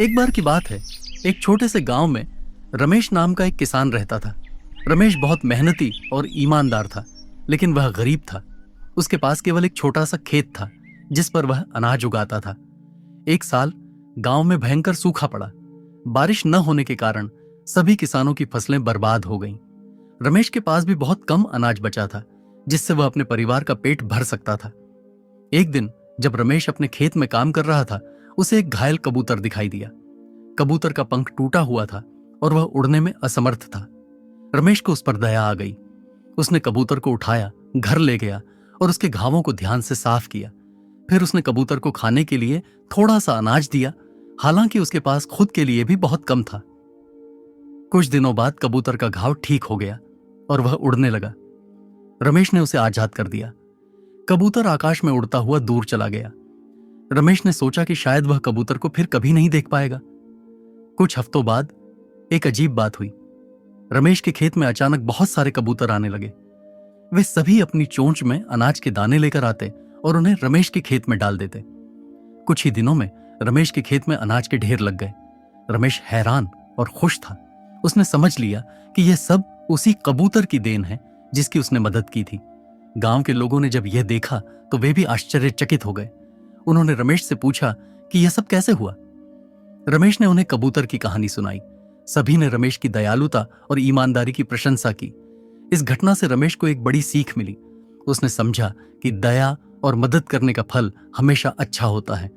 एक बार की बात है, एक छोटे से गांव में रमेश नाम का एक किसान रहता था। रमेश बहुत मेहनती और ईमानदार था, लेकिन वह गरीब था। उसके पास केवल एक छोटा सा खेत था जिस पर वह अनाज उगाता था। एक साल गांव में भयंकर सूखा पड़ा। बारिश न होने के कारण सभी किसानों की फसलें बर्बाद हो गईं। रमेश के पास भी बहुत कम अनाज बचा था जिससे वह अपने परिवार का पेट भर सकता था। एक दिन जब रमेश अपने खेत में काम कर रहा था, उसे एक घायल कबूतर दिखाई दिया। कबूतर का पंख टूटा हुआ था और वह उड़ने में असमर्थ था। रमेश को उस पर दया आ गई। उसने कबूतर को उठाया, घर ले गया और उसके घावों को ध्यान से साफ किया। फिर उसने कबूतर को खाने के लिए थोड़ा सा अनाज दिया, हालांकि उसके पास खुद के लिए भी बहुत कम था। कुछ दिनों बाद कबूतर का घाव ठीक हो गया और वह उड़ने लगा। रमेश ने उसे आजाद कर दिया। कबूतर आकाश में उड़ता हुआ दूर चला गया। रमेश ने सोचा कि शायद वह कबूतर को फिर कभी नहीं देख पाएगा। कुछ हफ्तों बाद एक अजीब बात हुई। रमेश के खेत में अचानक बहुत सारे कबूतर आने लगे। वे सभी अपनी चोंच में अनाज के दाने लेकर आते और उन्हें रमेश के खेत में डाल देते। कुछ ही दिनों में रमेश के खेत में अनाज के ढेर लग गए। रमेश हैरान और खुश था। उसने समझ लिया कि यह सब उसी कबूतर की देन है जिसकी उसने मदद की थी। गांव के लोगों ने जब यह देखा तो वे भी आश्चर्यचकित हो गए। उन्होंने रमेश से पूछा कि यह सब कैसे हुआ। रमेश ने उन्हें कबूतर की कहानी सुनाई। सभी ने रमेश की दयालुता और ईमानदारी की प्रशंसा की। इस घटना से रमेश को एक बड़ी सीख मिली। उसने समझा कि दया और मदद करने का फल हमेशा अच्छा होता है।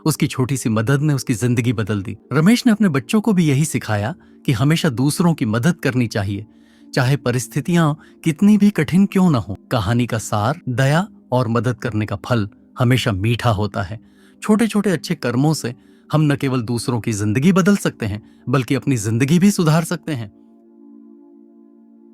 उसकी छोटी सी मदद ने उसकी जिंदगी बदल दी। रमेश ने अपने बच्चों को भी यही सिखाया कि हमेशा दूसरों की मदद करनी चाहिए, चाहे परिस्थितियां कितनी भी कठिन क्यों न हो। कहानी का सार, दया और मदद करने का फल हमेशा मीठा होता है। छोटे छोटे अच्छे कर्मों से हम न केवल दूसरों की जिंदगी बदल सकते हैं, बल्कि अपनी जिंदगी भी सुधार सकते हैं।